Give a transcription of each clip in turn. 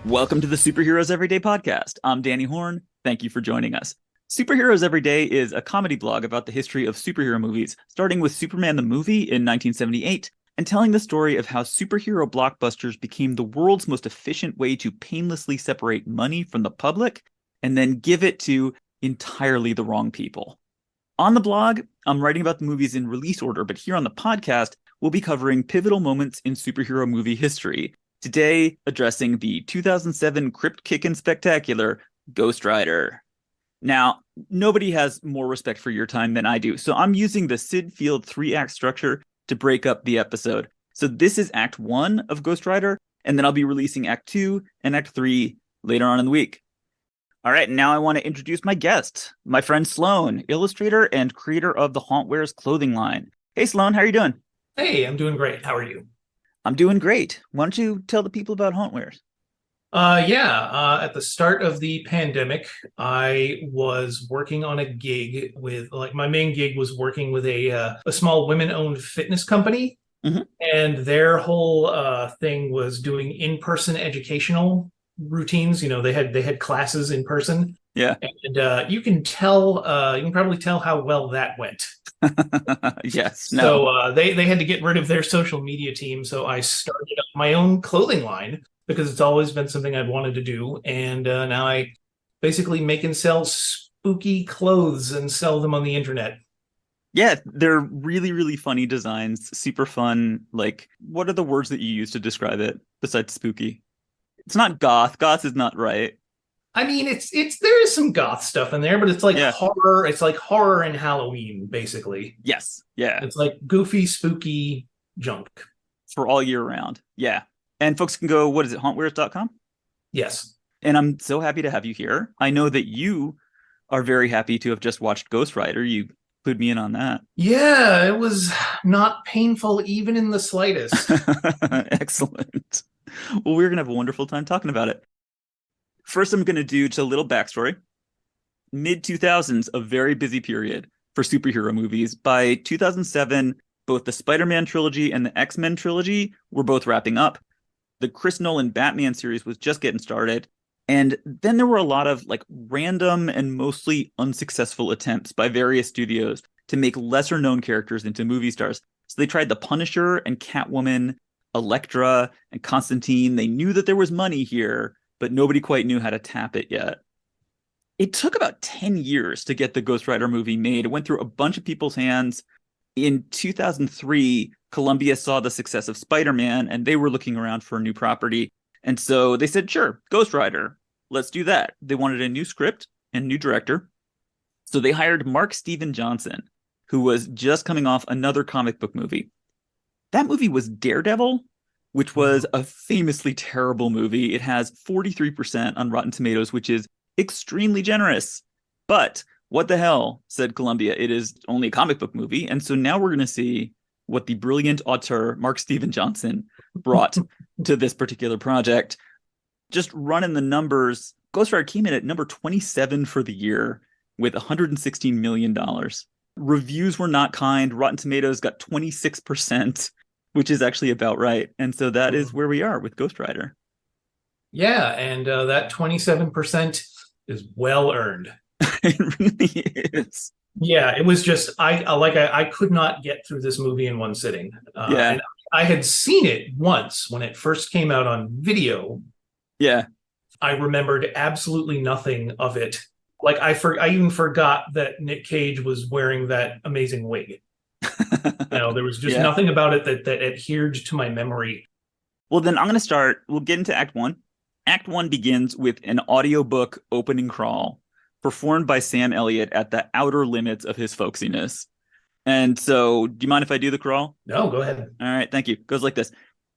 Welcome to the Superheroes Everyday podcast. I'm Danny Horn. Thank you for joining us. Superheroes Everyday is a comedy blog about the history of superhero movies, starting with Superman the movie in 1978 and telling the story of how superhero blockbusters became the world's most efficient way to painlessly separate money from the public and then give it to entirely the wrong people. On the blog, I'm writing about the movies in release order, but here on the podcast, we'll be covering pivotal moments in superhero movie history. Today, addressing the 2007 crypt-kickin spectacular, Ghost Rider. Now, nobody has more respect for your time than I do, so I'm using the Sid Field 3-act structure to break up the episode. So this is Act 1 of Ghost Rider, and then I'll be releasing Act 2 and Act 3 later on in the week. All right, now I want to introduce my guest, my friend Sloane, illustrator and creator of the Hauntwares clothing line. Hey, Sloane, how are you doing? Hey, I'm doing great. How are you? I'm doing great. Why don't you tell the people about Hauntwares? At the start of the pandemic, I was working on a gig with, my main gig was working with a small women-owned fitness company, and their whole thing was doing in-person educational routines. You know, they had classes in person. Yeah. And you can probably tell how well that went. Yes. No. So they had to get rid of their social media team. So I started up my own clothing line because it's always been something I've wanted to do. And now I basically make and sell spooky clothes and sell them on the internet. Yeah, they're really, really funny designs. Super fun. Like, what are the words that you use to describe it besides spooky? It's not goth. Goth is not right. I mean, there is some goth stuff in there, but it's like horror. It's like horror and Halloween, basically. Yes. Yeah. It's like goofy, spooky junk. For all year round. Yeah. And folks can go, what is it, hauntwares.com? Yes. And I'm so happy to have you here. I know that you are very happy to have just watched Ghost Rider. You clued me in on that. Yeah, it was not painful even in the slightest. Excellent. Well, we're going to have a wonderful time talking about it. First, I'm going to do just a little backstory. Mid-2000s, a very busy period for superhero movies. By 2007, both the Spider-Man trilogy and the X-Men trilogy were both wrapping up. The Chris Nolan Batman series was just getting started. And then there were a lot of like random and mostly unsuccessful attempts by various studios to make lesser known characters into movie stars. So they tried The Punisher and Catwoman, Elektra and Constantine. They knew that there was money here, but nobody quite knew how to tap it yet. It took about 10 years to get the Ghost Rider movie made. It went through a bunch of people's hands. In 2003, Columbia saw the success of Spider-Man, and they were looking around for a new property. And so they said, sure, Ghost Rider, let's do that. They wanted a new script and new director. So they hired Mark Steven Johnson, who was just coming off another comic book movie. That movie was Daredevil, which was a famously terrible movie. It has 43% on Rotten Tomatoes, which is extremely generous. But what the hell, said Columbia, it is only a comic book movie. And so now we're going to see what the brilliant auteur Mark Steven Johnson brought to this particular project. Just running the numbers, Ghost Rider came in at number 27 for the year with $116 million. Reviews were not kind. Rotten Tomatoes got 26%. Which is actually about right. And so that is where we are with Ghost Rider. Yeah, and that 27% is well earned. It really is. Yeah, it was just, I could not get through this movie in one sitting. And I had seen it once when it first came out on video. Yeah. I remembered absolutely nothing of it. Like, I even forgot that Nick Cage was wearing that amazing wig. There was just nothing about it that adhered to my memory. Well, then I'm going to start. We'll get into Act 1. Act 1 begins with an audiobook opening crawl performed by Sam Elliott at the outer limits of his folksiness. And so, do you mind if I do the crawl? No, go ahead. All right, thank you. It goes like this.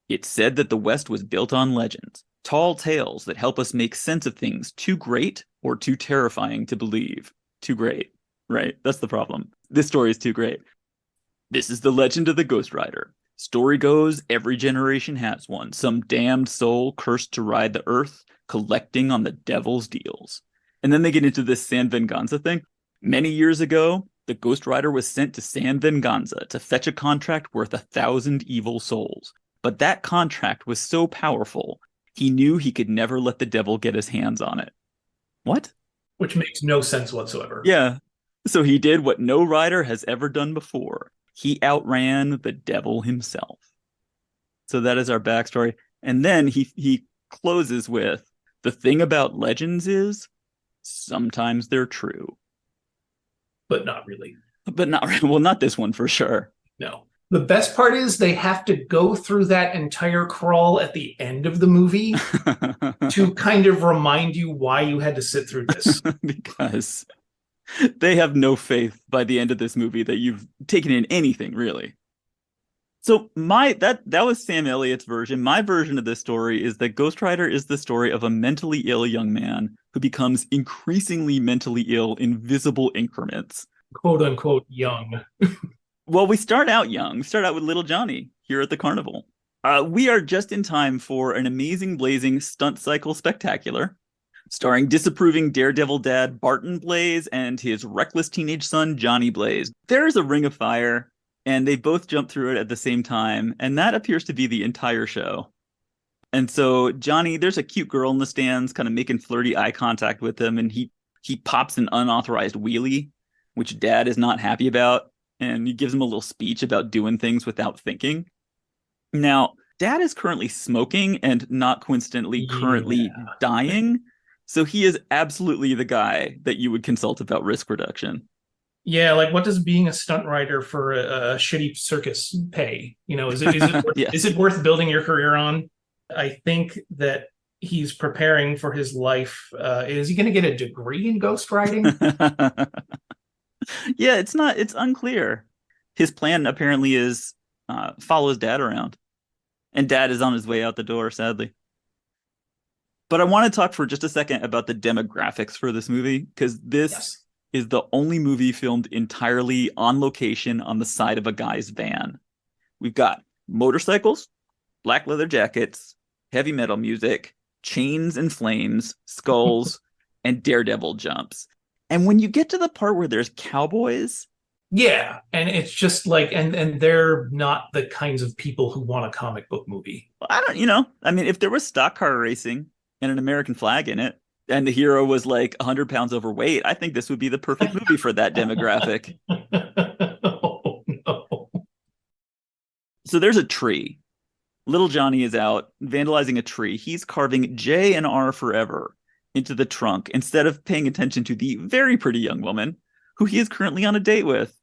It's said that the West was built on legends, tall tales that help us make sense of things too great or too terrifying to believe. Too great, right? That's the problem. This story is too great. This is the legend of the Ghost Rider. Story goes, every generation has one. Some damned soul cursed to ride the earth, collecting on the devil's deals. And then they get into this San Venganza thing. Many years ago, the Ghost Rider was sent to San Venganza to fetch a contract worth 1,000 evil souls. But that contract was so powerful, He knew he could never let the devil get his hands on it. What? Which makes no sense whatsoever. Yeah. So he did what no rider has ever done before. He outran the devil himself. So that is our backstory. And then he closes with, the thing about legends is sometimes they're true. But not really. But not well, not this one for sure. No. The best part is they have to go through that entire crawl at the end of the movie to kind of remind you why you had to sit through this. Because they have no faith by the end of this movie that you've taken in anything, really. So that was Sam Elliott's version. My version of this story is that Ghost Rider is the story of a mentally ill young man who becomes increasingly mentally ill in visible increments. Quote unquote young. Well, we start out young. We start out with little Johnny here at the carnival. We are just in time for an amazing blazing stunt cycle spectacular, starring disapproving daredevil dad Barton Blaze and his reckless teenage son Johnny Blaze. There is a ring of fire, and they both jump through it at the same time, and that appears to be the entire show. And so Johnny, there's a cute girl in the stands kind of making flirty eye contact with him, and he pops an unauthorized wheelie, which dad is not happy about. And he gives him a little speech about doing things without thinking. Now, dad is currently smoking and not coincidentally currently dying. So he is absolutely the guy that you would consult about risk reduction. Yeah, like what does being a stunt rider for a shitty circus pay? You know, is it Yes. is it worth building your career on? I think that he's preparing for his life. Is he going to get a degree in ghost riding? Yeah, it's unclear. His plan apparently is follow his dad around. And dad is on his way out the door, sadly. But I want to talk for just a second about the demographics for this movie, because this is the only movie filmed entirely on location on the side of a guy's van. We've got motorcycles, black leather jackets, heavy metal music, chains and flames, skulls, and daredevil jumps. And when you get to the part where there's cowboys, yeah, and it's just like, and they're not the kinds of people who want a comic book movie. I mean, if there was stock car racing and an American flag in it, and the hero was like 100 pounds overweight, I think this would be the perfect movie for that demographic. Oh, no. So there's a tree. Little Johnny is out vandalizing a tree. He's carving J and R forever into the trunk instead of paying attention to the very pretty young woman who he is currently on a date with.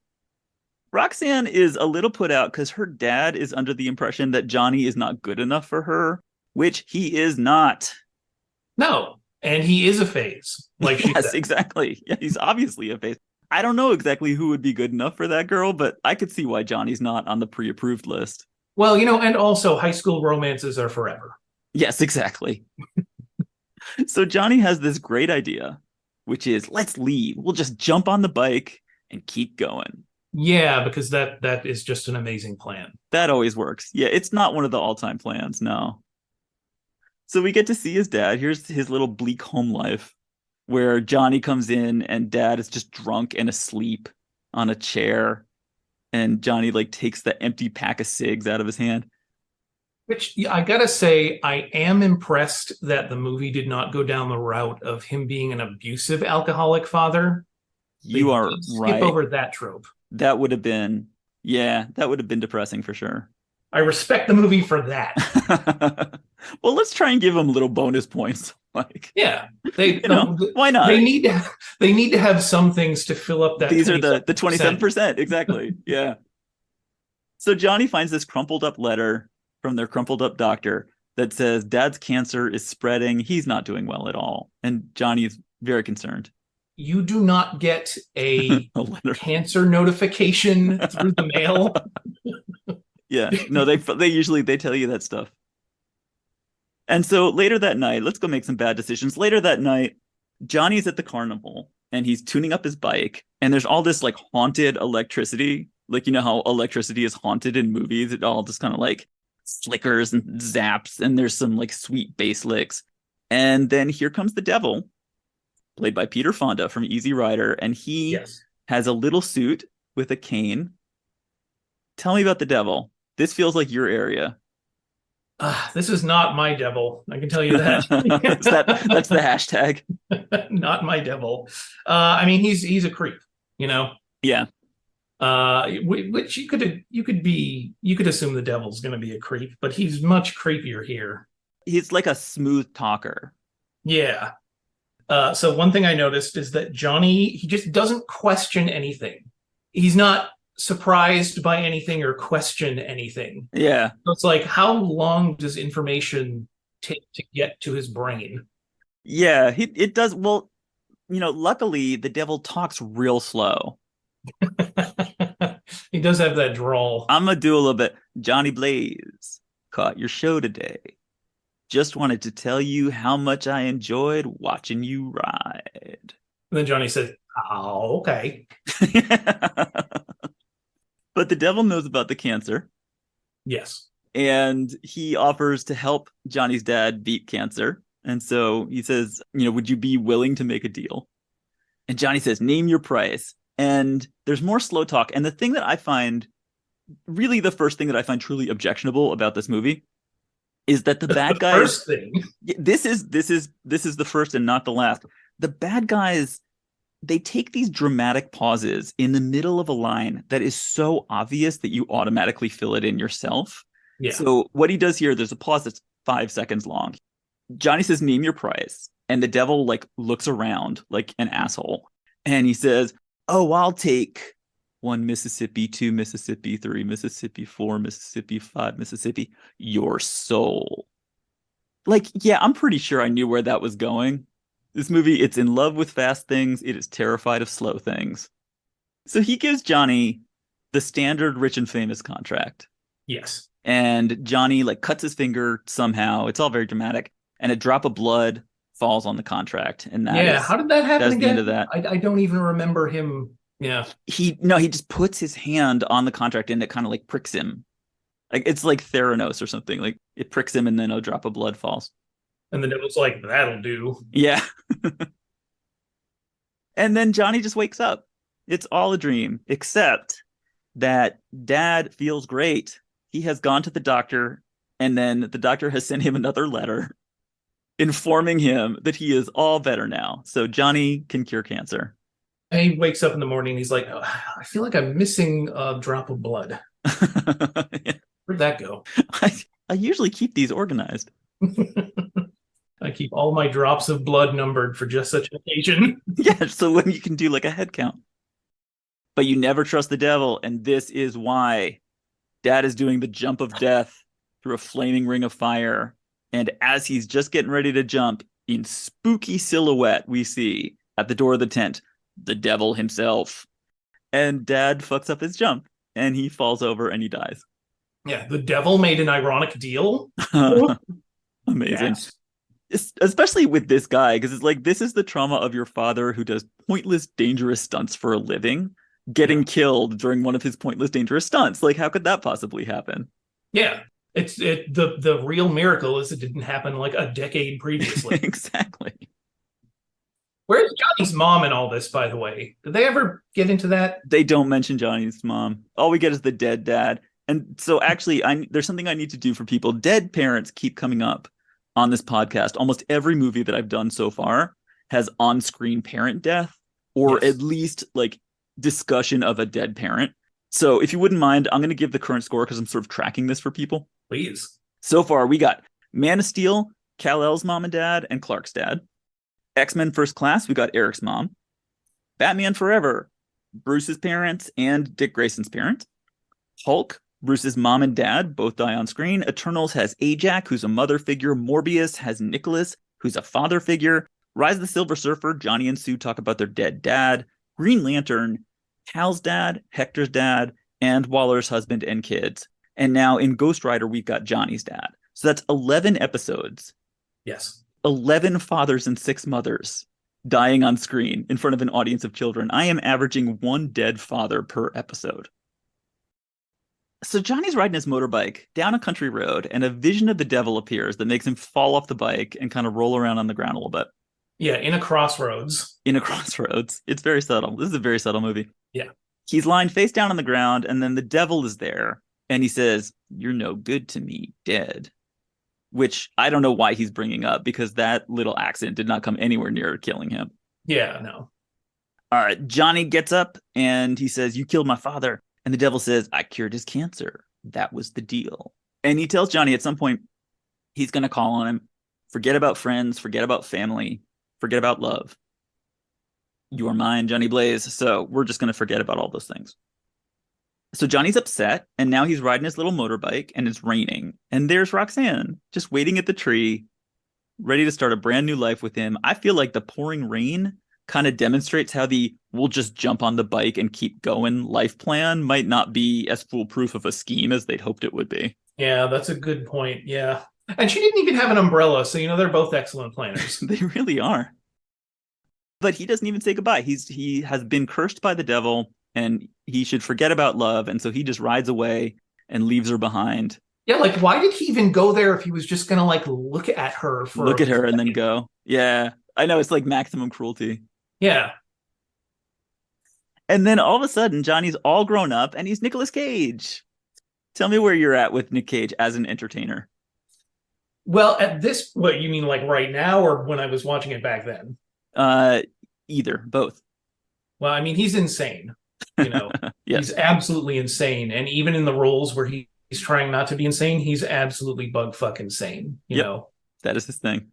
Roxanne is a little put out because her dad is under the impression that Johnny is not good enough for her, which he is not. No, and he is a phase, like she yes, said. exactly. Yeah, he's obviously a phase. I don't know exactly who would be good enough for that girl, but I could see why Johnny's not on the pre-approved list. Well, and also high school romances are forever. Yes, exactly. So Johnny has this great idea, which is let's leave. We'll just jump on the bike and keep going. Yeah, because that is just an amazing plan. That always works. Yeah, it's not one of the all-time plans, no. So we get to see his dad. Here's his little bleak home life where Johnny comes in and dad is just drunk and asleep on a chair. And Johnny like takes the empty pack of cigs out of his hand. Which I gotta say, I am impressed that the movie did not go down the route of him being an abusive alcoholic father. You are right. Skip over that trope. That would have been depressing for sure. I respect the movie for that. Well, let's try and give them little bonus points. Like, yeah, why not? They need to have some things to fill up that. These are the 27%. Exactly. Yeah. So Johnny finds this crumpled up letter from their crumpled up doctor that says dad's cancer is spreading. He's not doing well at all. And Johnny is very concerned. You do not get a cancer notification through the mail. Yeah, no, they usually tell you that stuff. And so later that night, let's go make some bad decisions. Later that night, Johnny's at the carnival and he's tuning up his bike. And there's all this like haunted electricity. Like, you know how electricity is haunted in movies? It all just kind of like flickers and zaps. And there's some like sweet bass licks. And then here comes the devil, played by Peter Fonda from Easy Rider. And he has a little suit with a cane. Tell me about the devil. This feels like your area. This is not my devil. I can tell you that. That's the hashtag. Not my devil. I mean, he's a creep, you know. Yeah. Which you could assume the devil's going to be a creep, but he's much creepier here. He's like a smooth talker. Yeah. So one thing I noticed is that Johnny, he just doesn't question anything. He's not surprised by anything or question anything. Yeah. So it's like, how long does information take to get to his brain? Yeah, it does. Well, luckily the devil talks real slow. He does have that drawl. I'm gonna do a little bit. Johnny Blaze, caught your show today. Just wanted to tell you how much I enjoyed watching you ride. And then Johnny says, "Oh, okay." But the devil knows about the cancer, Yes. and he offers to help Johnny's dad beat cancer. And so he says, would you be willing to make a deal? And Johnny says, name your price. And there's more slow talk. And the thing that I find, really the first thing that I find truly objectionable about this movie is that the bad guys. First thing. This is the first and not the last. The bad guys, they take these dramatic pauses in the middle of a line that is so obvious that you automatically fill it in yourself. Yeah. So what he does here, there's a pause that's 5 seconds long. Johnny says, name your price. And the devil looks around like an asshole. And he says, oh, I'll take 1 Mississippi, 2 Mississippi, 3 Mississippi, 4 Mississippi, 5 Mississippi, your soul. Yeah, I'm pretty sure I knew where that was going. This movie, it's in love with fast things. It is terrified of slow things. So he gives Johnny the standard rich and famous contract. Yes. And Johnny cuts his finger somehow. It's all very dramatic. And a drop of blood falls on the contract. And how did that happen again? The end of that. I don't even remember him. Yeah. He just puts his hand on the contract and it kind of pricks him. It's like Theranos or something. It pricks him and then a drop of blood falls. And the devil's like, that'll do. Yeah. And then Johnny just wakes up. It's all a dream, except that Dad feels great. He has gone to the doctor, and then the doctor has sent him another letter informing him that he is all better now. So Johnny can cure cancer. And he wakes up in the morning. He's like, oh, I feel like I'm missing a drop of blood. Where'd that go? I usually keep these organized. I keep all my drops of blood numbered for just such an occasion. Yeah, so when you can do a head count. But you never trust the devil, and this is why Dad is doing the jump of death through a flaming ring of fire. And as he's just getting ready to jump, in spooky silhouette, we see at the door of the tent, the devil himself. And Dad fucks up his jump, and he falls over and he dies. Yeah, the devil made an ironic deal. Amazing. Yes. Especially with this guy, because it's this is the trauma of your father who does pointless, dangerous stunts for a living, getting killed during one of his pointless, dangerous stunts. How could that possibly happen? Yeah. The real miracle is it didn't happen a decade previously. Exactly. Where's Johnny's mom in all this, by the way? Did they ever get into that? They don't mention Johnny's mom. All we get is the dead dad. And so actually, there's something I need to do for people. Dead parents keep coming up on this podcast. Almost every movie that I've done so far has on-screen parent death, or at least discussion of a dead parent. So if you wouldn't mind, I'm going to give the current score because I'm sort of tracking this for people. Please. So far, we got Man of Steel, Kal-El's mom and dad, and Clark's dad. X-Men First Class, we got Eric's mom. Batman Forever, Bruce's parents and Dick Grayson's parents. Hulk, Bruce's mom and dad both die on screen. Eternals has Ajax, who's a mother figure. Morbius has Nicholas, who's a father figure. Rise of the Silver Surfer, Johnny and Sue talk about their dead dad. Green Lantern, Hal's dad, Hector's dad, and Waller's husband and kids. And now in Ghost Rider, we've got Johnny's dad. So that's 11 episodes. Yes. 11 fathers and 6 mothers dying on screen in front of an audience of children. I am averaging 1 dead father per episode. So Johnny's riding his motorbike down a country road, and a vision of the devil appears that makes him fall off the bike and kind of roll around on the ground a little bit. Yeah, in a crossroads. In a crossroads. It's very subtle. This is a very subtle movie. Yeah. He's lying face down on the ground, and then the devil is there, and he says, "You're no good to me, dead." which I don't know why he's bringing up because that little accident did not come anywhere near killing him. Yeah, no. All right, Johnny gets up and he says, "You killed my father." And the devil says, "I cured his cancer. That was the deal." And he tells Johnny at some point he's going to call on him. Forget about friends, forget about family, forget about love. You are mine, Johnny Blaze. So we're just going to forget about all those things. So Johnny's upset, and now he's riding his little motorbike, and it's raining. And there's Roxanne, just waiting at the tree, ready to start a brand new life with him. I feel like the pouring rain kind of demonstrates how the "we'll just jump on the bike and keep going" life plan might not be as foolproof of a scheme as they'd hoped it would be. Yeah, that's a good point. Yeah. And she didn't even have an umbrella, so they're both excellent planners. They really are. But he doesn't even say goodbye. He has been cursed by the devil, and he should forget about love, and so he just rides away and leaves her behind. Yeah, like why did he even go there if he was just gonna like look at her for Look at her and then go? Yeah, I know, it's like maximum cruelty. Yeah. And then all of a sudden, Johnny's all grown up, and he's Nicolas Cage. Tell me where you're at with Nick Cage as an entertainer. Well, at this, what you mean, like right now, or when I was watching it back then? Either, both. Well, I mean, he's insane. Yes. He's absolutely insane, and even in the roles where he's trying not to be insane, he's absolutely bug fuck insane. You know, that is his thing.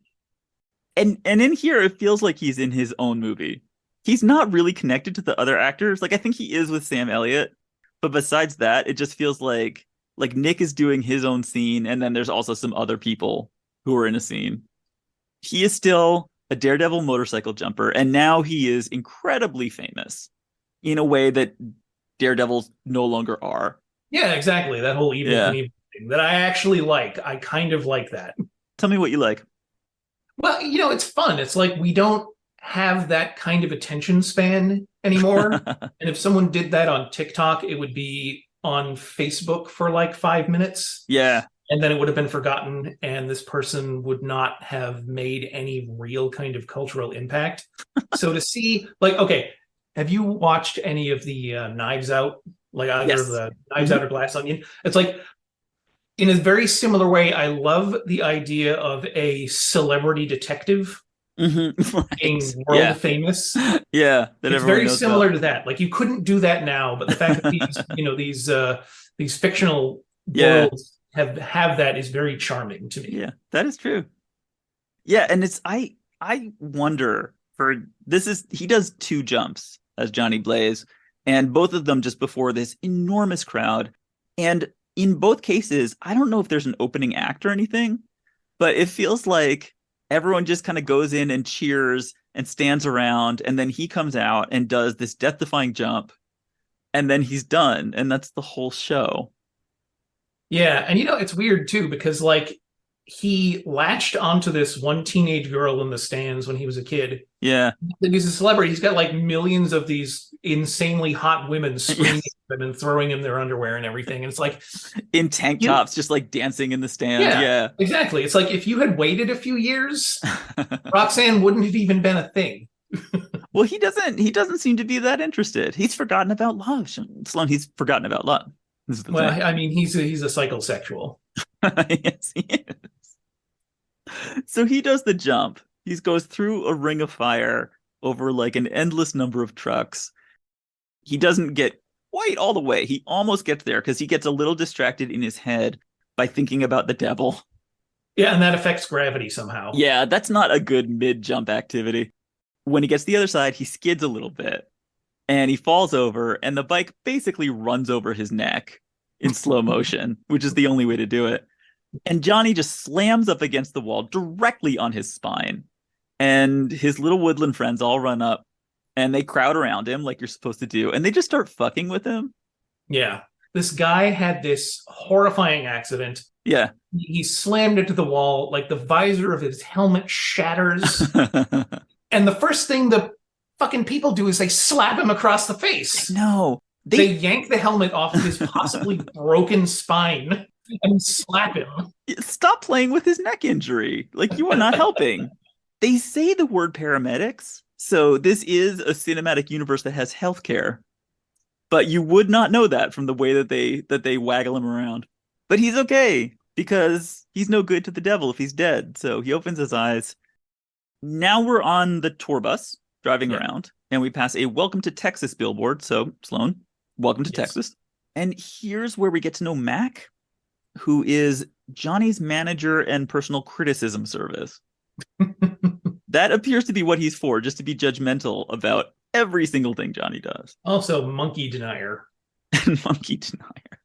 And in here, it feels like he's in his own movie. He's not really connected to the other actors. Like I think he is with Sam Elliott, but besides that, it just feels like Nick is doing his own scene, and then there's also some other people who are in a scene. He is still a daredevil motorcycle jumper, and now he is incredibly famous in a way that daredevils no longer are. Yeah, exactly. That whole evil thing that I actually like. I kind of like that. Tell me what you like. Well, it's fun. It's like we don't have that kind of attention span anymore. And if someone did that on TikTok, it would be on Facebook for like 5 minutes. Yeah. And then it would have been forgotten, and this person would not have made any real kind of cultural impact. So to see, like, okay, have you watched any of the Knives Out? Like either the Knives Out or Glass Onion? It's like, in a very similar way, I love the idea of a celebrity detective being world famous. Yeah, it's very similar to that. Like you couldn't do that now, but the fact that these fictional worlds have that is very charming to me. Yeah, that is true. Yeah, and it's I wonder he does 2 jumps as Johnny Blaze, and both of them just before this enormous crowd. And in both cases, I don't know if there's an opening act or anything, but it feels like everyone just kind of goes in and cheers and stands around, and then he comes out and does this death-defying jump, and then he's done, and that's the whole show. Yeah, and it's weird too, because like he latched onto this one teenage girl in the stands when he was a kid. Yeah. He's a celebrity. He's got like millions of these insanely hot women screaming at him and throwing him their underwear and everything. And it's like in tank tops, just like dancing in the stands. Yeah, exactly. It's like if you had waited a few years, Roxanne wouldn't have even been a thing. Well, he doesn't seem to be that interested. He's forgotten about love. Sloane, he's forgotten about love. Well, thing. I mean, he's a psychosexual. Yes, he is. So he does the jump. He goes through a ring of fire over like an endless number of trucks. He doesn't get quite all the way. He almost gets there because he gets a little distracted in his head by thinking about the devil. Yeah, and that affects gravity somehow. Yeah, that's not a good mid-jump activity. When he gets to the other side, he skids a little bit and he falls over, and the bike basically runs over his neck in slow motion, which is the only way to do it. And Johnny just slams up against the wall directly on his spine. And his little woodland friends all run up and they crowd around him like you're supposed to do. And they just start fucking with him. Yeah. This guy had this horrifying accident. Yeah. He slammed into the wall. Like the visor of his helmet shatters. And the first thing the fucking people do is they slap him across the face. No. They yank the helmet off of his possibly broken spine and slap him. Stop playing with his neck injury. Like, you are not helping. They say the word paramedics, so this is a cinematic universe that has healthcare. But you would not know that from the way that they waggle him around. But he's okay. because he's no good to the devil if he's dead. So he opens his eyes. Now we're on the tour bus driving Yeah. around, and we pass a Welcome to Texas billboard. So, Sloane, welcome to Yes. Texas. And here's where we get to know Mac, who is Johnny's manager and personal criticism service. That appears to be what he's for, just to be judgmental about every single thing Johnny does. Also, monkey denier. And monkey denier.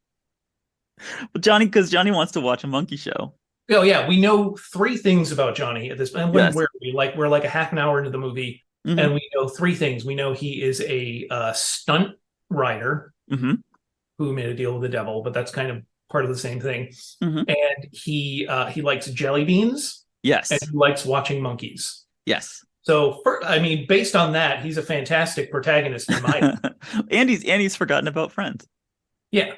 Well, because Johnny wants to watch a monkey show. Oh yeah, we know three things about Johnny at this point. Yes. We're like a half an hour into the movie, and we know three things. We know he is a stunt rider who made a deal with the devil, but that's kind of part of the same thing. And he likes jelly beans. Yes. And he likes watching monkeys. Yes. So, based on that, he's a fantastic protagonist in my and he's forgotten about friends. Yeah.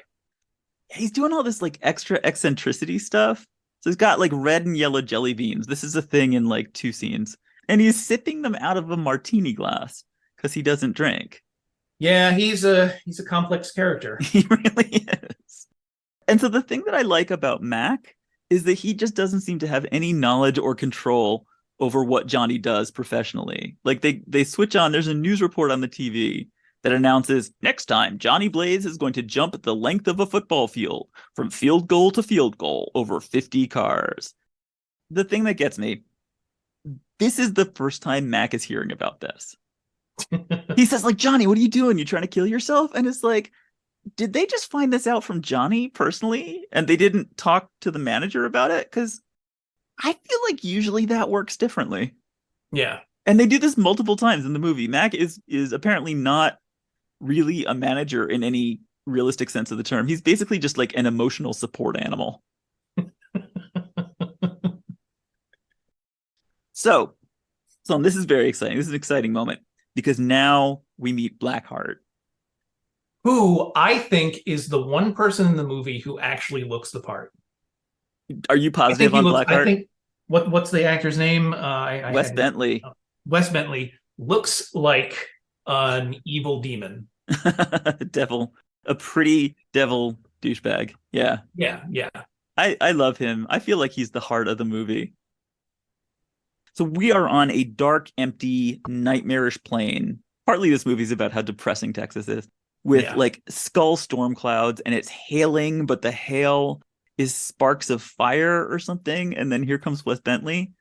He's doing all this like extra eccentricity stuff. So he's got like red and yellow jelly beans. This is a thing in like 2 scenes. And he's sipping them out of a martini glass because he doesn't drink. Yeah, he's a complex character. He really is. And so the thing that I like about Mac is that he just doesn't seem to have any knowledge or control over what Johnny does professionally. Like they switch on, there's a news report on the TV that announces next time Johnny Blaze is going to jump the length of a football field from field goal to field goal over 50 cars. The thing that gets me, this is the first time Mac is hearing about this. He says, like, Johnny, what are you doing? You trying to kill yourself? And it's like, did they just find this out from Johnny personally? And they didn't talk to the manager about it? Because I feel like usually that works differently. Yeah. And they do this multiple times in the movie. Mac is apparently not really a manager in any realistic sense of the term. He's basically just like an emotional support animal. So this is very exciting. This is an exciting moment because now we meet Blackheart, who I think is the one person in the movie who actually looks the part. Are you positive on Blackheart? I think what's the actor's name? Wes Bentley. Wes Bentley looks like an evil demon. Devil, a pretty devil douchebag. Yeah. I love him. I feel like he's the heart of the movie. So we are on a dark, empty, nightmarish plain. Partly this movie's about how depressing Texas is, with like skull storm clouds, and it's hailing, but the hail is sparks of fire or something. And then here comes Wes Bentley.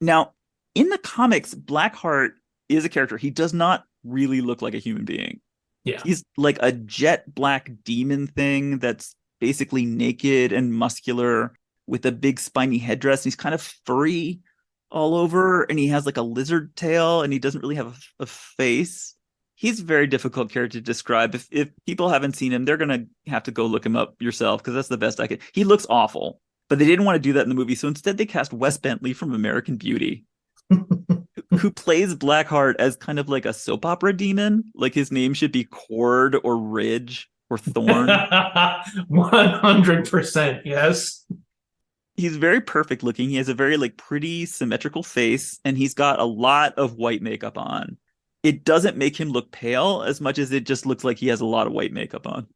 Now, in the comics, Blackheart is a character. He does not really look like a human being. Yeah. He's like a jet black demon thing that's basically naked and muscular with a big spiny headdress. He's kind of furry all over, and he has like a lizard tail, and he doesn't really have a face. He's a very difficult character to describe. If people haven't seen him, they're going to have to go look him up yourself, because that's the best I could. He looks awful, but they didn't want to do that in the movie. So instead they cast Wes Bentley from American Beauty, who plays Blackheart as kind of like a soap opera demon. Like his name should be Cord or Ridge or Thorn. 100%, yes. He's very perfect looking. He has a very like pretty symmetrical face, and he's got a lot of white makeup on. It doesn't make him look pale as much as it just looks like he has a lot of white makeup on.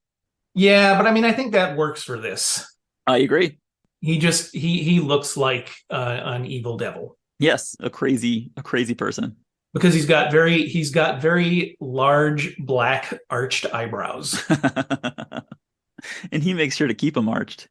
Yeah, but I mean, I think that works for this. I agree. He looks like an evil devil. Yes, a crazy person. Because he's got very large black arched eyebrows. And he makes sure to keep them arched.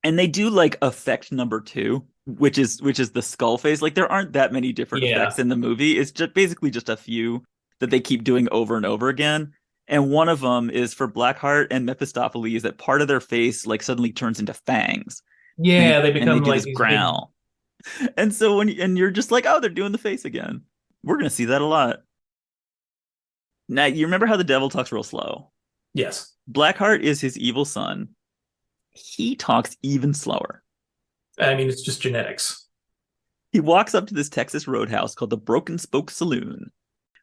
And they do like effect number 2, which is the skull face. Like there aren't that many different effects in the movie. It's just basically just a few that they keep doing over and over again. And one of them is for Blackheart and Mephistopheles, that part of their face like suddenly turns into fangs. Yeah, they become like this growl. Big... And so you're just like, oh, they're doing the face again. We're gonna see that a lot. Now, you remember how the devil talks real slow? Yes. Blackheart is his evil son. He talks even slower. I mean, it's just genetics. He walks up to this Texas roadhouse called the Broken Spoke Saloon,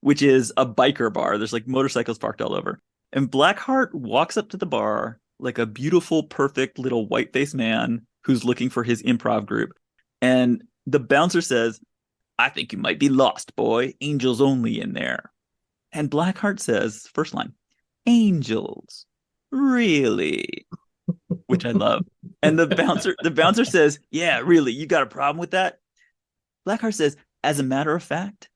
which is a biker bar. There's like motorcycles parked all over. And Blackheart walks up to the bar like a beautiful, perfect little white-faced man who's looking for his improv group. And the bouncer says, "I think you might be lost, boy. Angels only in there." And Blackheart says, first line, "Angels? Really?" Which I love. And the bouncer says, "Yeah, really, you got a problem with that?" Blackheart says, "As a matter of fact."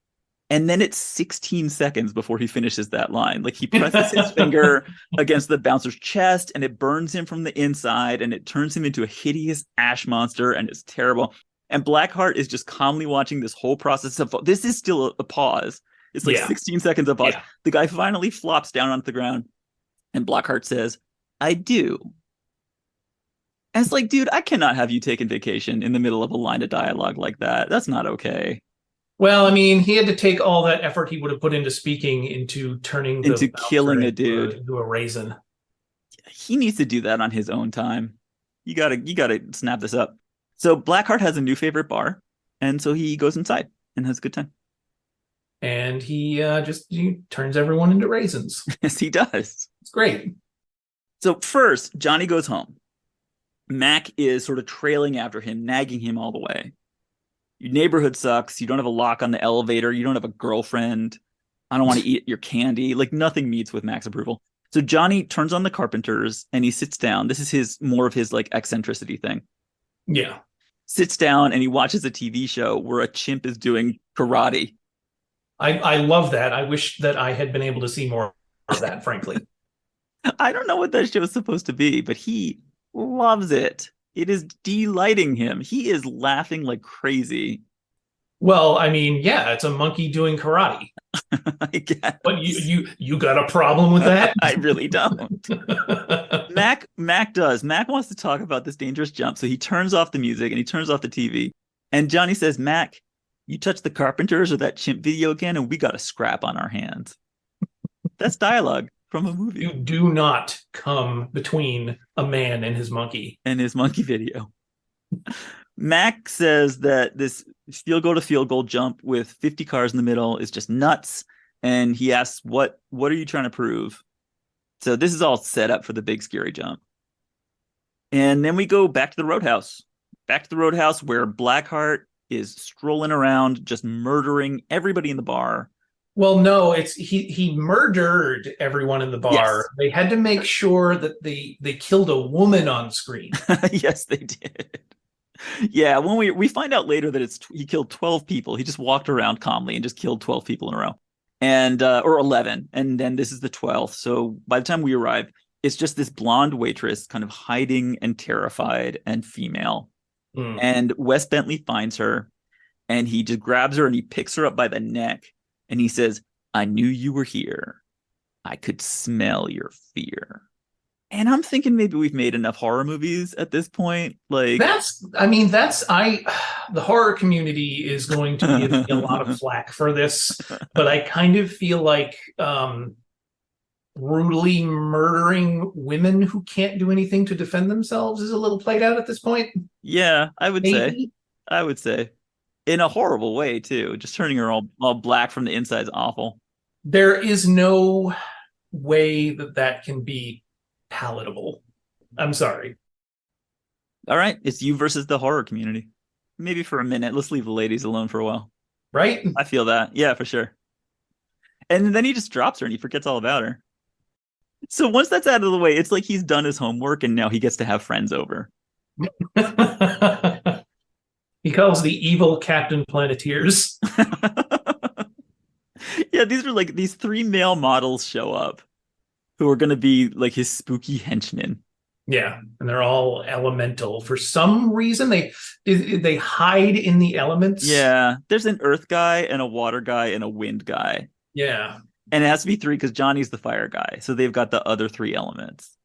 And then it's 16 seconds before he finishes that line. Like he presses his finger against the bouncer's chest and it burns him from the inside and it turns him into a hideous ash monster and it's terrible. And Blackheart is just calmly watching this whole process of this is still a pause. It's like Yeah. 16 seconds of pause. Yeah. The guy finally flops down onto the ground and Blackheart says, "I do." And it's like, dude, I cannot have you taking vacation in the middle of a line of dialogue like that. That's not okay. Well, I mean, he had to take all that effort he would have put into speaking into turning the Into bouncer killing a dude. into a raisin. He needs to do that on his own time. You gotta snap this up. So Blackheart has a new favorite bar, and so he goes inside and has a good time. And he turns everyone into raisins. Yes, he does. It's great. So first, Johnny goes home. Mac is sort of trailing after him, nagging him all the way. Your neighborhood sucks. You don't have a lock on the elevator. You don't have a girlfriend. I don't want to eat your candy. Like nothing meets with Mac's approval. So Johnny turns on the Carpenters and he sits down. This is his more of his like eccentricity thing. Yeah. Sits down and he watches a TV show where a chimp is doing karate. I love that. I wish that I had been able to see more of that, frankly. I don't know what that show is supposed to be, but he loves it. It is delighting him. He is laughing like crazy. Well, I mean, yeah, it's a monkey doing karate. I guess. But you got a problem with that? I really don't. Mac does. Mac wants to talk about this dangerous jump, so he turns off the music and he turns off the TV. And Johnny says, "Mac, you touch the Carpenters or that chimp video again, and we got a scrap on our hands." That's dialogue from a movie. You do not come between a man and his monkey. And his monkey video. Mac says that this field goal to field goal jump with 50 cars in the middle is just nuts. And he asks, what are you trying to prove? So this is all set up for the big scary jump. And then we go back to the Roadhouse. Back to the Roadhouse where Blackheart is strolling around, just murdering everybody in the bar. Well, no, it's he murdered everyone in the bar. Yes. They had to make sure that they killed a woman on screen. Yes, they did. Yeah, when we find out later that he killed 12 people. He just walked around calmly and just killed 12 people in a row. And or 11, and then this is the 12th. So by the time we arrive, it's just this blonde waitress kind of hiding and terrified and female. And Wes Bentley finds her and he just grabs her and he picks her up by the neck and he says, "I knew you were here. I could smell your fear." And I'm thinking maybe we've made enough horror movies at this point. Like the horror community is going to give me a lot of flack for this, but I kind of feel like brutally murdering women who can't do anything to defend themselves is a little played out at this point. Yeah, I would Maybe. say in a horrible way too. Just turning her all black from the inside is awful. There is no way that can be palatable. I'm sorry. All right, it's you versus the horror community. Maybe for a minute. Let's leave the ladies alone for a while. Right? I feel that. Yeah, for sure. And then he just drops her and he forgets all about her. So once that's out of the way, it's like he's done his homework and now he gets to have friends over. He calls the evil Captain Planeteers. Yeah, these are like these 3 male models show up who are going to be like his spooky henchmen. Yeah, and they're all elemental. For some reason, they hide in the elements. Yeah, there's an earth guy and a water guy and a wind guy. Yeah. And it has to be 3 because Johnny's the fire guy. So they've got the other 3 elements.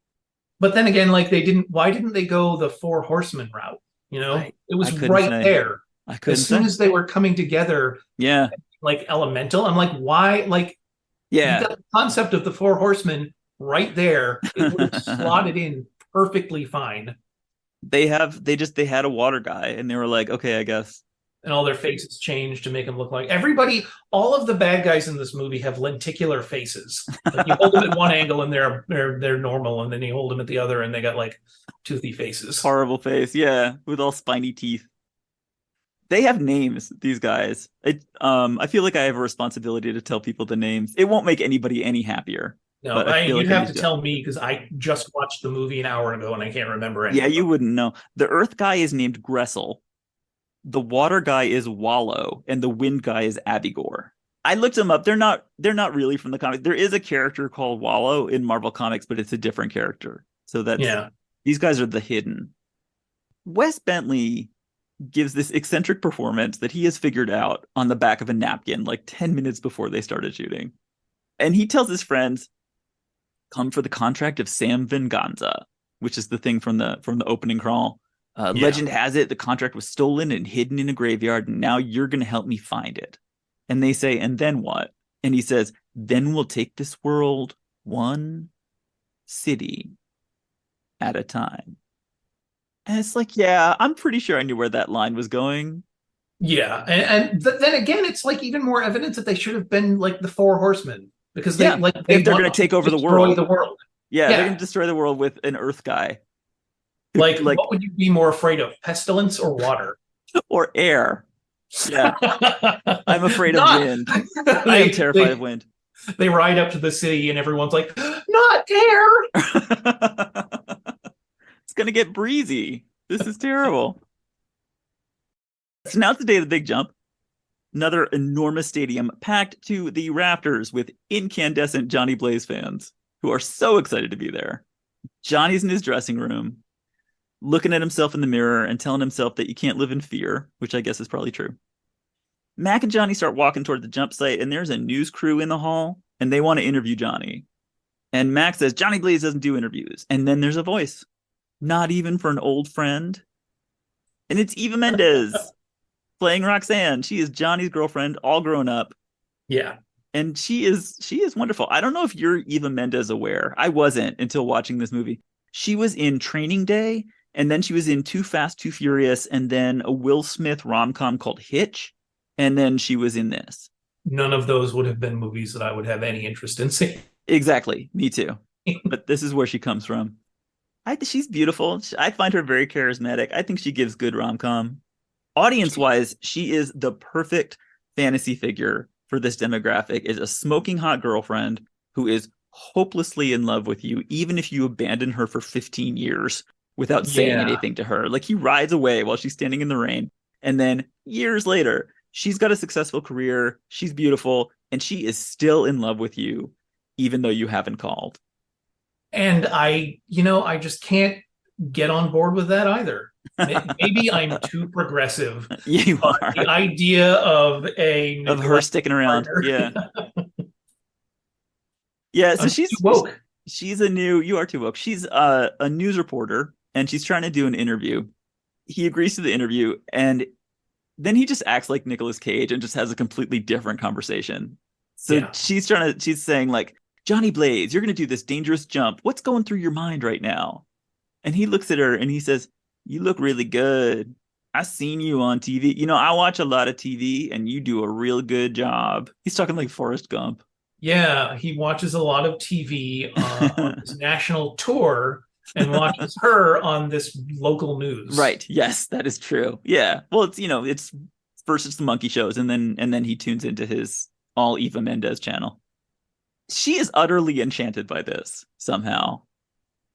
But then again, like why didn't they go the 4 horsemen route? You know, it was right there. As soon as they were coming together, yeah, like elemental. I'm like, why? Like, yeah, you got the concept of the 4 horsemen right there. It would have slotted in perfectly fine. They had a water guy and they were like, okay, I guess. And all their faces changed to make them look like everybody. All of the bad guys in this movie have lenticular faces. Like you hold them at one angle and they're normal, and then you hold them at the other and they got like toothy faces. Horrible face, yeah, with all spiny teeth. They have names, these guys. I feel like I have a responsibility to tell people the names. It won't make anybody any happier. No, but I feel you'd like I have need to to. tell me because I just watched the movie an hour ago and I can't remember any Yeah, of you them. wouldn't know. The Earth guy is named Gressel. The water guy is Wallow, and the wind guy is Abigor. I looked them up. They're not really from the comics. There is a character called Wallow in Marvel Comics, but it's a different character. So that's Yeah. these guys are the hidden. Wes Bentley gives this eccentric performance that he has figured out on the back of a napkin like 10 minutes before they started shooting. And he tells his friends, come for the contract of Sam Venganza, which is the thing from the opening crawl. Yeah. Legend has it the contract was stolen and hidden in a graveyard, and now you're going to help me find it. And they say, and then what? And he says, then we'll take this world one city at a time. And it's like, yeah, I'm pretty sure I knew where that line was going. Yeah. Then again, it's like even more evidence that they should have been like the Four Horsemen because Yeah, they if they're want going to to take over the destroy world. the world. Yeah, they're going Yeah. to destroy the world with an Earth guy, Like, like what would you be more afraid of, pestilence or water? or air. Yeah, I'm afraid of Not wind. I am they terrified of they wind. they ride up to the city and everyone's like, not air. It's gonna get breezy. This is terrible. So now it's the day of the big jump. Another enormous stadium packed to the rafters with incandescent Johnny Blaze fans who are so excited to be there. Johnny's in his dressing room, looking at himself in the mirror and telling himself that you can't live in fear, which I guess is probably true. Mac and Johnny start walking toward the jump site, and there's a news crew in the hall, and they want to interview Johnny. And Mac says, Johnny Blaze doesn't do interviews. And then there's a voice, not even for an old friend. And it's Eva Mendes playing Roxanne. She is Johnny's girlfriend, all grown up. Yeah. And she is wonderful. I don't know if you're Eva Mendes aware. I wasn't until watching this movie. She was in Training Day, and then she was in Too Fast, Too Furious, and then a Will Smith rom-com called Hitch. And then she was in this. None of those would have been movies that I would have any interest in seeing. Exactly. Me too. But this is where she comes from. She's beautiful. I find her very charismatic. I think she gives good rom-com. Audience-wise, she is the perfect fantasy figure for this demographic. Is a smoking hot girlfriend who is hopelessly in love with you, even if you abandon her for 15 years without saying Yeah. anything to her. Like he rides away while she's standing in the rain, and then years later, she's got a successful career, she's beautiful, and she is still in love with you, even though you haven't called. And I just can't get on board with that either. Maybe I'm too progressive, You but are. the idea of a Of her neglected sticking around. partner, Yeah. Yeah, so I'm too she's woke. she's a new you are too woke. She's a news reporter and she's trying to do an interview. He agrees to the interview and then he just acts like Nicolas Cage and just has a completely different conversation. So Yeah. she's saying like, Johnny Blaze, you're gonna do this dangerous jump. What's going through your mind right now? And he looks at her and he says, you look really good. I seen you on TV. I watch a lot of TV and you do a real good job. He's talking like Forrest Gump. Yeah, he watches a lot of TV on his national tour and watches her on this local news. Right. Yes, that is true. Yeah. Well, it's first it's the monkey shows and then he tunes into his all Eva Mendes channel. She is utterly enchanted by this somehow.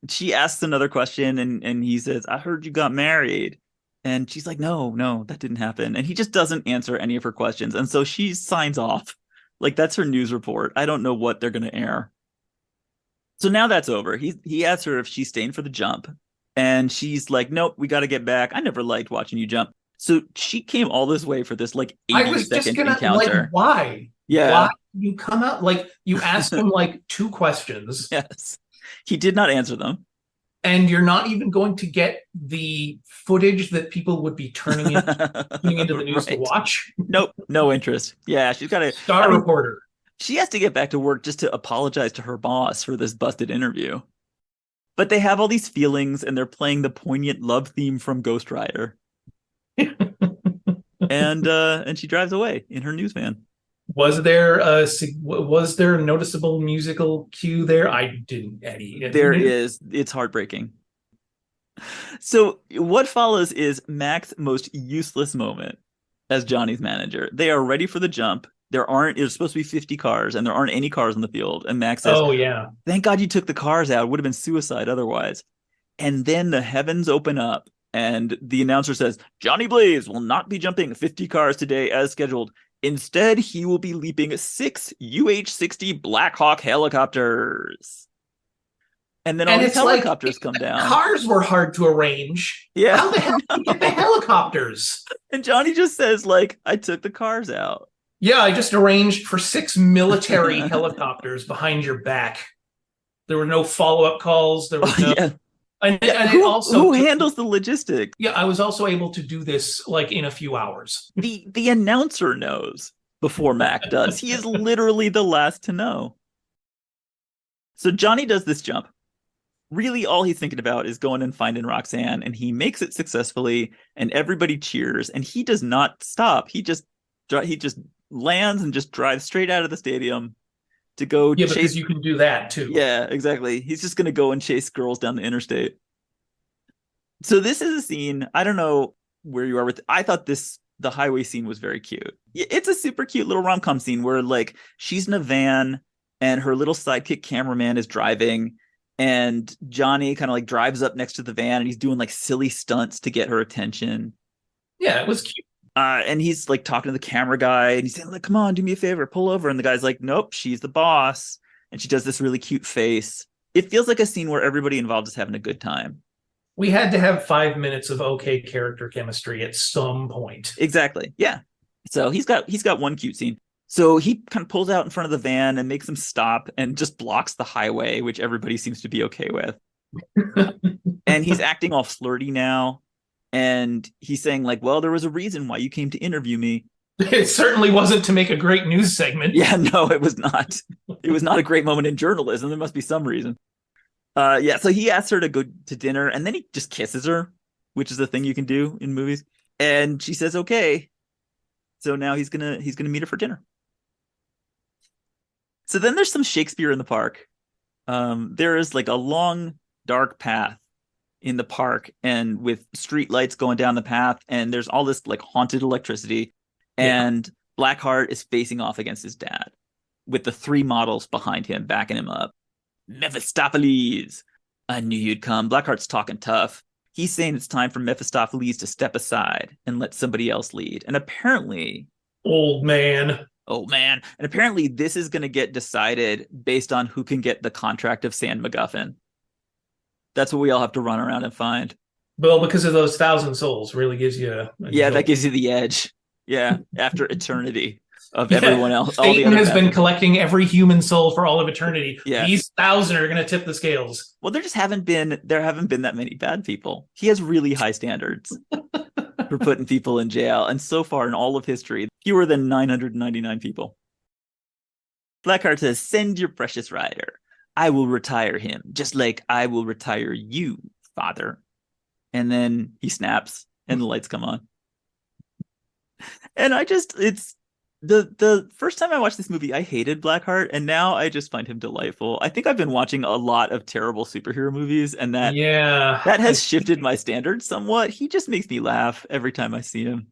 She asks another question and he says, I heard you got married. And she's like, no, no, that didn't happen. And he just doesn't answer any of her questions. And so she signs off. Like that's her news report. I don't know what they're gonna air. So now that's over. He asks her if she's staying for the jump. And she's like, nope, we gotta get back. I never liked watching you jump. So she came all this way for this like I 80 was just second gonna like, encounter. why? Yeah. Why you come out like you ask him like two questions Yes. He did not answer them. and you're not even going to get the footage that people would be tuning into the news to Right. watch. Nope. No interest. Yeah. She's got to, Star reporter. she has to get back to work just to apologize to her boss for this busted interview. But they have all these feelings and they're playing the poignant love theme from Ghost Rider. And she drives away in her news van. Was there a noticeable musical cue there? I didn't, Eddie. There is, it's heartbreaking. So what follows is Mac's most useless moment as Johnny's manager. They are ready for the jump There's supposed to be 50 cars and there aren't any cars in the field. And Max says, Oh yeah. thank God you took the cars out. It would have been suicide otherwise. And then the heavens open up and the announcer says, Johnny Blaze will not be jumping 50 cars today as scheduled. Instead, he will be leaping 6 UH-60 Black Hawk helicopters. And then all And these it's like helicopters come down. cars were hard to arrange. Yeah. How the hell did you get the helicopters? And Johnny just says, like, I took the cars out. Yeah, I just arranged for 6 military helicopters behind your back. There were no follow-up calls. There was no. Yeah. And Who, it also who handles the logistics? Yeah, I was also able to do this like in a few hours. The announcer knows before Mac does. He is literally the last to know. So Johnny does this jump. Really, all he's thinking about is going and finding Roxanne, and he makes it successfully, and everybody cheers, and he does not stop. He just lands and just drives straight out of the stadium to go Yeah, chase. because you can do that too. Yeah, exactly. He's just going to go and chase girls down the interstate. So this is a scene, I don't know where you are with, I thought the highway scene was very cute. It's a super cute little rom-com scene where like she's in a van and her little sidekick cameraman is driving and Johnny kind of like drives up next to the van and he's doing like silly stunts to get her attention. Yeah, it was cute. And he's like talking to the camera guy and he's saying like, come on, do me a favor, pull over. And the guy's like, nope, she's the boss. And she does this really cute face. It feels like a scene where everybody involved is having a good time. We had to have 5 minutes of okay character chemistry at some point. Exactly. Yeah. So he's got one cute scene. So he kind of pulls out in front of the van and makes him stop and just blocks the highway, which everybody seems to be okay with. And he's acting all flirty now. And he's saying like, well, there was a reason why you came to interview me. It certainly wasn't to make a great news segment. Yeah, no, it was not. It was not a great moment in journalism. There must be some reason. Yeah, so he asks her to go to dinner and then he just kisses her, which is a thing you can do in movies. And she says, okay. So now he's gonna meet her for dinner. So then there's some Shakespeare in the park. There is like a long, dark path in the park and with street lights going down the path. And there's all this like haunted electricity. And Blackheart is facing off against his dad with the 3 models behind him, backing him up. Mephistopheles, I knew you'd come. Blackheart's talking tough. He's saying it's time for Mephistopheles to step aside and let somebody else lead. And apparently... Old man. And apparently this is going to get decided based on who can get the contract of San MacGuffin. That's what we all have to run around and find. Well, because of those 1,000 souls really gives you... that gives you the edge. Yeah, after eternity of everyone else. Satan has been collecting every human soul for all of eternity. Yeah. These 1,000 are going to tip the scales. Well, there haven't been that many bad people. He has really high standards for putting people in jail. And so far in all of history, fewer than 999 people. Blackheart says, send your precious rider. I will retire him, just like I will retire you, father. And then he snaps and the lights come on. And it's the first time I watched this movie, I hated Blackheart, and now I just find him delightful. I think I've been watching a lot of terrible superhero movies, and that has shifted my standards somewhat. He just makes me laugh every time I see him.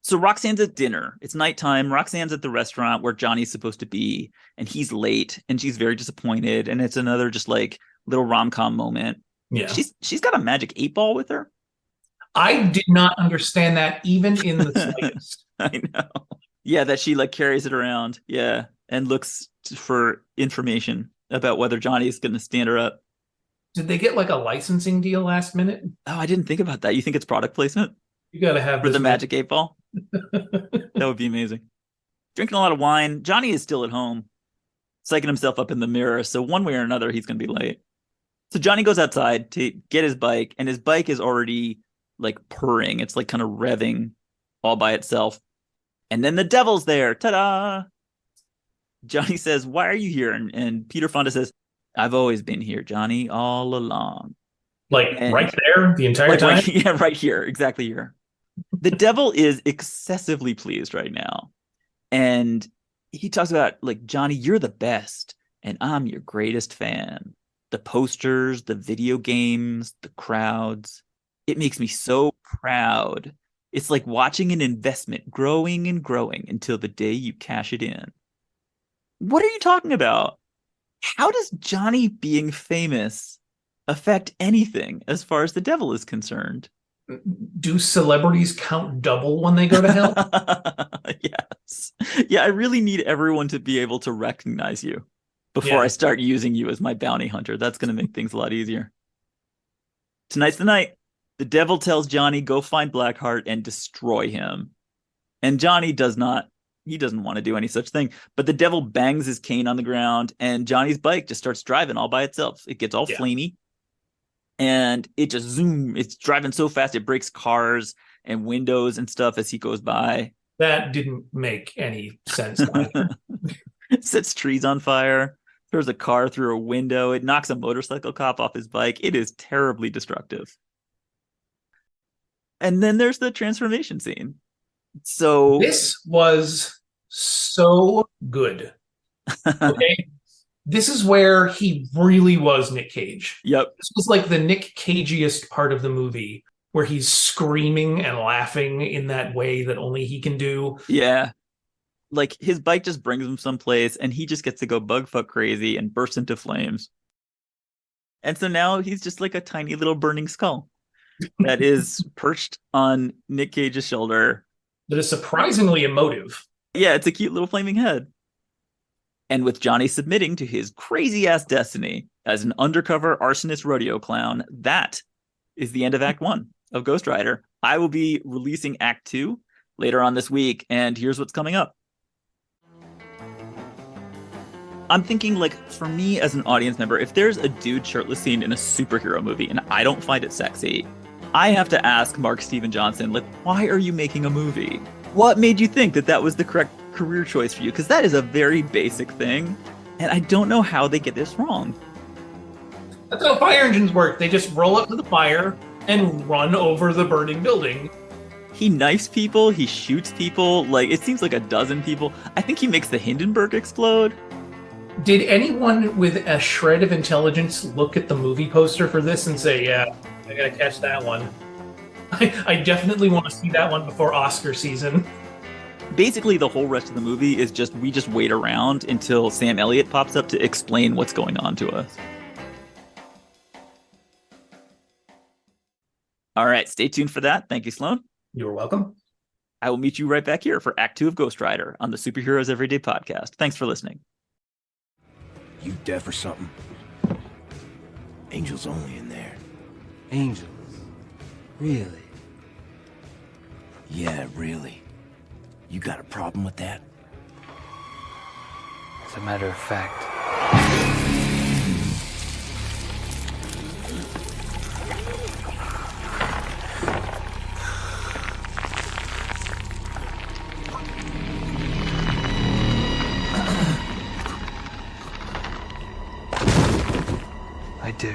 So Roxanne's at dinner. It's nighttime. Roxanne's at the restaurant where Johnny's supposed to be, and he's late, and she's very disappointed, and it's another just like little rom-com moment. Yeah. She's got a magic 8-ball with her. I did not understand that even in the slightest. I know. Yeah, that she like carries it around. Yeah. And looks for information about whether Johnny is going to stand her up. Did they get like a licensing deal last minute? Oh, I didn't think about that. You think it's product placement? You got to have for the magic 8-ball? That would be amazing. Drinking a lot of wine. Johnny is still at home, psyching himself up in the mirror. So one way or another, he's going to be late. So Johnny goes outside to get his bike, and his bike is already like purring. It's like kind of revving all by itself. And then the devil's there. Ta-da! Johnny says, why are you here? And Peter Fonda says, I've always been here, Johnny, all along. Right there the entire time? Right here. Exactly here. The devil is excessively pleased right now. And he talks about like, Johnny, you're the best. And I'm your greatest fan. The posters, the video games, the crowds. It makes me so proud. It's like watching an investment growing and growing until the day you cash it in. What are you talking about? How does Johnny being famous affect anything as far as the devil is concerned? Do celebrities count double when they go to hell? Yes. Yeah, I really need everyone to be able to recognize you before I Yeah. start using you as my bounty hunter. That's going to make things a lot easier. Tonight's the night. The devil tells Johnny, go find Blackheart and destroy him. And Johnny does not. He doesn't want to do any such thing. But the devil bangs his cane on the ground, and Johnny's bike just starts driving all by itself. It gets all Yeah. flamey, and it just zoom. It's driving so fast it breaks cars and windows and stuff as he goes by. That didn't make any sense either. It sets trees on fire, throws a car through a window. It knocks a motorcycle cop off his bike. It is terribly destructive. And then there's the transformation scene. So This was so good. Okay. This is where he really was Nick Cage. Yep. This was like the Nick Cageiest part of the movie where he's screaming and laughing in that way that only he can do. Yeah. Like his bike just brings him someplace and he just gets to go bugfuck crazy and burst into flames. And so now he's just like a tiny little burning skull that is perched on Nick Cage's shoulder. That is surprisingly emotive. Yeah, it's a cute little flaming head. And with Johnny submitting to his crazy ass destiny as an undercover arsonist rodeo clown, that is the end of Act 1 of Ghost Rider. I will be releasing Act 2 later on this week, and here's what's coming up. I'm thinking, like, for me as an audience member, if there's a dude shirtless scene in a superhero movie and I don't find it sexy, I have to ask Mark Steven Johnson, like, why are you making a movie? What made you think that that was the correct career choice for you? Because that is a very basic thing, and I don't know how they get this wrong. That's how fire engines work. They just roll up to the fire and run over the burning building. He knifes people, he shoots people, like, it seems like a dozen people. I think he makes the Hindenburg explode. Did anyone with a shred of intelligence look at the movie poster for this and say, yeah, I gotta catch that one? I definitely want to see that one before Oscar season. Basically, the whole rest of the movie is just, we just wait around until Sam Elliott pops up to explain what's going on to us. All right, stay tuned for that. Thank you, Sloane. You're welcome. I will meet you right back here for Act 2 of Ghost Rider on the Superheroes Everyday podcast. Thanks for listening. You deaf or something? Angels only in there. Angels? Really? Yeah, really. You got a problem with that? As a matter of fact. I do.